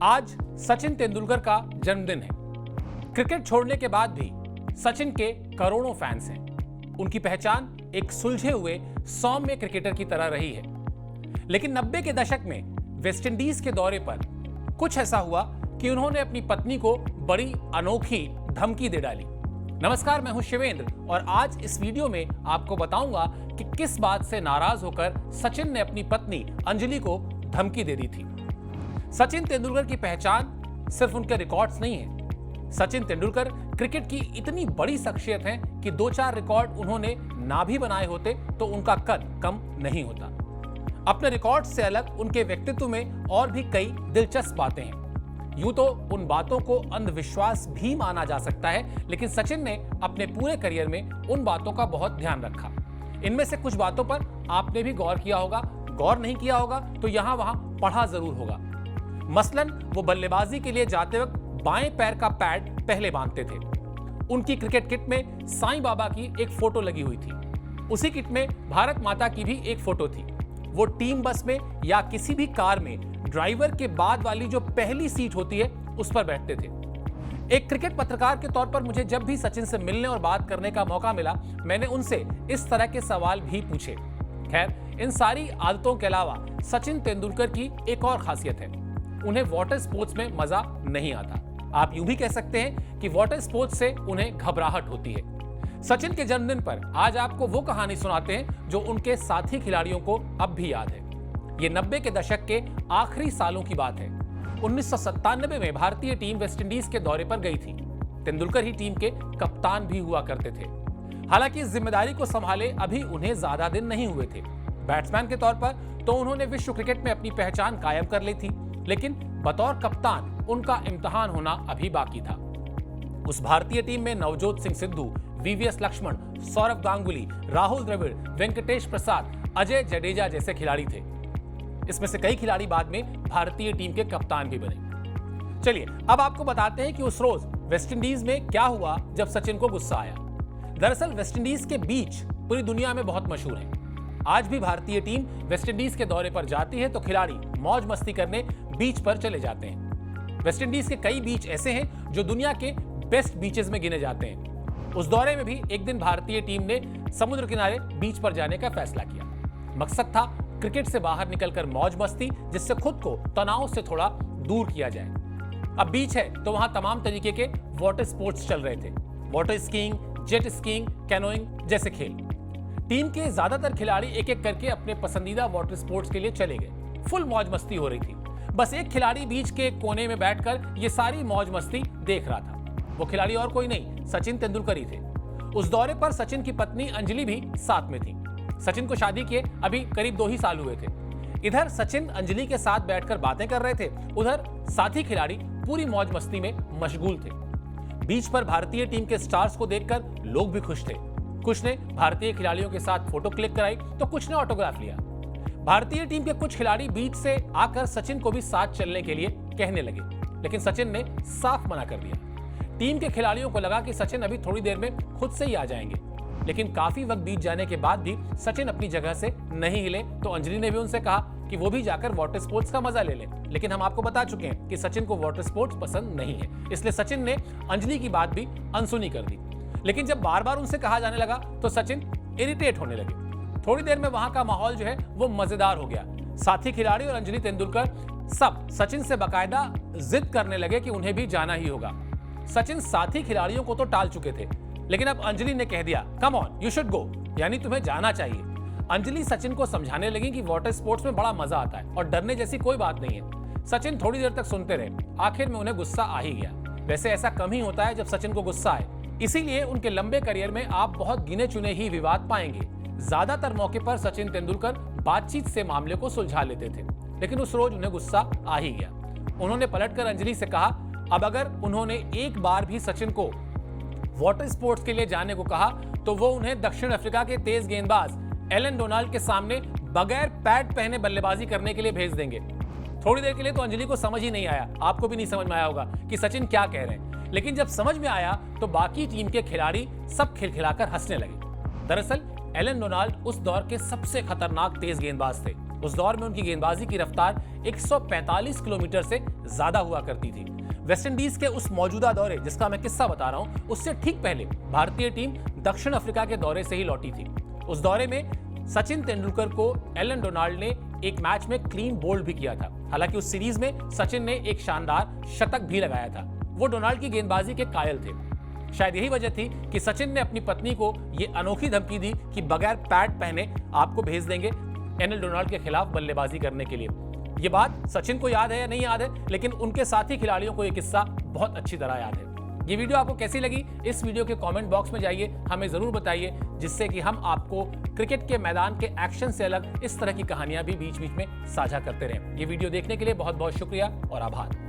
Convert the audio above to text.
आज सचिन तेंदुलकर का जन्मदिन है। क्रिकेट छोड़ने के बाद भी सचिन के करोड़ों फैंस हैं। उनकी पहचान एक सुलझे हुए सौम्य क्रिकेटर की तरह रही है। लेकिन 90 के दशक में वेस्टइंडीज के दौरे पर कुछ ऐसा हुआ कि उन्होंने अपनी पत्नी को बड़ी अनोखी धमकी दे डाली। नमस्कार, मैं हूं शिवेंद्र और आज इस वीडियो में आपको बताऊंगा कि किस बात से नाराज होकर सचिन ने अपनी पत्नी अंजलि को धमकी दे दी थी। सचिन तेंदुलकर की पहचान सिर्फ उनके रिकॉर्ड्स नहीं है। सचिन तेंदुलकर क्रिकेट की इतनी बड़ी शख्सियत हैं कि 2-4 रिकॉर्ड उन्होंने ना भी बनाए होते तो उनका कद कम नहीं होता। अपने रिकॉर्ड से अलग उनके व्यक्तित्व में और भी कई दिलचस्प बातें हैं। यूं तो उन बातों को अंधविश्वास भी माना जा सकता है, लेकिन सचिन ने अपने पूरे करियर में उन बातों का बहुत ध्यान रखा। इनमें से कुछ बातों पर आपने भी गौर किया होगा, गौर नहीं किया होगा तो यहां वहां पढ़ा जरूर होगा। मसलन वो बल्लेबाजी के लिए जाते वक्त बाएं पैर का पैड पहले बांधते थे। उनकी क्रिकेट किट में साईं बाबा की एक फोटो लगी हुई थी। उसी किट में भारत माता की भी एक फोटो थी। वो टीम बस में या किसी भी कार में ड्राइवर के बाद वाली जो पहली सीट होती है उस पर बैठते थे। एक क्रिकेट पत्रकार के तौर पर मुझे जब भी सचिन से मिलने और बात करने का मौका मिला, मैंने उनसे इस तरह के सवाल भी पूछे। खैर, इन सारी आदतों के अलावा सचिन तेंदुलकर की एक और खासियत है, उन्हें वाटर स्पोर्ट्स में मजा नहीं आता। आप यूं भी कह सकते हैं कि वाटर स्पोर्ट्स से उन्हें घबराहट होती है। सचिन के जन्मदिन पर आज आपको वो कहानी सुनाते हैं जो उनके साथी खिलाड़ियों को अब भी याद है। ये 90 के दशक के आखिरी सालों की बात है। 1997 में भारतीय टीम वेस्टइंडीज के दौरे पर गई थी। तेंदुलकर ही टीम के कप्तान भी हुआ करते थे। हालांकि इस जिम्मेदारी को संभाले अभी उन्हें ज्यादा दिन नहीं हुए थे। बैट्समैन के तौर पर तो उन्होंने विश्व क्रिकेट में अपनी पहचान कायम कर ली थी, लेकिन बतौर कप्तान उनका इम्तिहान होना अभी बाकी था। उस भारतीय टीम में नवजोत सिंह सिद्धू, वीवीएस लक्ष्मण, सौरव गांगुली, राहुल द्रविड़, वेंकटेश प्रसाद, अजय जडेजा जैसे खिलाड़ी थे। इसमें से कई खिलाड़ी बाद में भारतीय टीम के कप्तान भी बने। चलिए अब आपको बताते हैं कि उस रोज वेस्टइंडीज में क्या हुआ जब सचिन को गुस्सा आया। दरअसल वेस्टइंडीज के बीच पूरी दुनिया में बहुत मशहूर है। आज भी भारतीय टीम वेस्टइंडीज के दौरे पर जाती है तो खिलाड़ी मौज मस्ती करने बीच पर चले जाते हैं। वेस्टइंडीज के कई बीच ऐसे हैं जो दुनिया के बेस्ट बीचेस में गिने जाते हैं। उस दौरे में भी एक दिन भारतीय टीम ने समुद्र किनारे बीच पर जाने का फैसला किया। मकसद था क्रिकेट से बाहर निकलकर मौज मस्ती, जिससे खुद को तनाव से थोड़ा दूर किया जाए। अब बीच है तो वहां तमाम तरीके के वाटर स्पोर्ट्स चल रहे थे। Water skiing, jet skiing, canoeing जैसे खेल। टीम के ज्यादातर खिलाड़ी एक एक करके अपने पसंदीदा वाटर स्पोर्ट्स के लिए चले गए। फुल मौज मस्ती हो रही थी। बस एक खिलाड़ी बीच के कोने में बैठकर ये सारी मौज मस्ती देख रहा था। वो खिलाड़ी और कोई नहीं, सचिन तेंदुलकर ही थे। उस दौरे पर सचिन की पत्नी अंजलि भी साथ में थी। सचिन को शादी किए अभी करीब 2 ही साल हुए थे। इधर सचिन अंजलि के साथ बैठकर बातें कर रहे थे, उधर साथी खिलाड़ी पूरी मौज मस्ती में मशगूल थे। बीच पर भारतीय टीम के स्टार्स को देखकर लोग भी खुश थे। कुछ ने भारतीय खिलाड़ियों के साथ फोटो क्लिक कराई तो कुछ ने ऑटोग्राफ लिया। भारतीय टीम के कुछ खिलाड़ी बीच से आकर सचिन को भी साथ चलने के लिए कहने लगे, लेकिन सचिन ने साफ मना कर दिया। टीम के खिलाड़ियों को लगा कि सचिन अभी थोड़ी देर में खुद से ही आ जाएंगे, लेकिन काफी वक्त बीत जाने के बाद भी सचिन अपनी जगह से नहीं हिले तो अंजलि ने भी उनसे कहा कि वो भी जाकर वाटर स्पोर्ट्स का मजा ले लें। लेकिन हम आपको बता चुके हैं कि सचिन को वाटर स्पोर्ट्स पसंद नहीं है, इसलिए सचिन ने अंजलि की बात भी अनसुनी कर दी। लेकिन जब बार बार उनसे कहा जाने लगा तो सचिन इरिटेट होने लगे। थोड़ी देर में वहां का माहौल जो है वो मजेदार हो गया। साथी खिलाड़ी और अंजलि तेंदुलकर सब सचिन से बाकायदा जिद करने लगे कि उन्हें भी जाना ही होगा। सचिन साथी खिलाड़ियों को तो टाल चुके थे, लेकिन अब अंजलि ने कह दिया, come on you should go, यानी तुम्हें जाना चाहिए। अंजलि सचिन को समझाने लगी कि वाटर स्पोर्ट्स में बड़ा मजा आता है और डरने जैसी कोई बात नहीं है। सचिन थोड़ी देर तक सुनते रहे। आखिर में उन्हें गुस्सा आ ही गया। वैसे ऐसा कम ही होता है जब सचिन को गुस्सा आए, इसीलिए उनके लंबे करियर में आप बहुत गिने चुने ही विवाद पाएंगे। ज्यादातर मौके पर सचिन तेंदुलकर बातचीत से मामले को सुलझा लेते थे, लेकिन उस रोज उन्हें गुस्सा आ ही गया। उन्होंने पलटकर अंजलि से कहा, अब अगर उन्होंने एक बार भी सचिन को वाटर स्पोर्ट्स के लिए जाने को कहा तो वो उन्हें दक्षिण अफ्रीका के तेज गेंदबाज एलन डोनाल्ड के सामने बगैर पैड पहने बल्लेबाजी करने के लिए भेज देंगे। थोड़ी देर के लिए तो अंजलि को समझ ही नहीं आया, आपको भी नहीं समझ में आया होगा कि सचिन क्या कह रहे हैं, लेकिन जब समझ में आया तो बाकी टीम के खिलाड़ी सब खिलखिलाकर हंसने लगे। दरअसल एलन डोनाल्ड उस दौर के सबसे खतरनाक तेज गेंदबाज थे। उस दौर में उनकी गेंदबाजी की रफ्तार 145 किलोमीटर से ज्यादा हुआ करती थी। वेस्टइंडीज के उस मौजूदा दौरे जिसका मैं किस्सा बता रहा हूं, उससे ठीक पहले भारतीय टीम दक्षिण अफ्रीका के दौरे से ही लौटी थी। उस दौरे में सचिन तेंदुलकर को एलन डोनाल्ड ने एक मैच में क्लीन बोल्ड भी किया था। हालांकि उस सीरीज में सचिन ने एक शानदार शतक भी लगाया था। वो डोनाल्ड की गेंदबाजी के कायल थे। शायद यही वजह थी कि सचिन ने अपनी पत्नी को ये अनोखी धमकी दी कि बगैर पैड पहने आपको भेज देंगे एलन डोनाल्ड के खिलाफ बल्लेबाजी करने के लिए। ये बात सचिन को याद है या नहीं याद है, लेकिन उनके साथी खिलाड़ियों को यह किस्सा बहुत अच्छी तरह याद है। ये वीडियो आपको कैसी लगी, इस वीडियो के कमेंट बॉक्स में जाइए, हमें जरूर बताइए, जिससे कि हम आपको क्रिकेट के मैदान के एक्शन से अलग इस तरह की कहानियां भी बीच बीच में साझा करते रहें। ये वीडियो देखने के लिए बहुत बहुत शुक्रिया और आभार।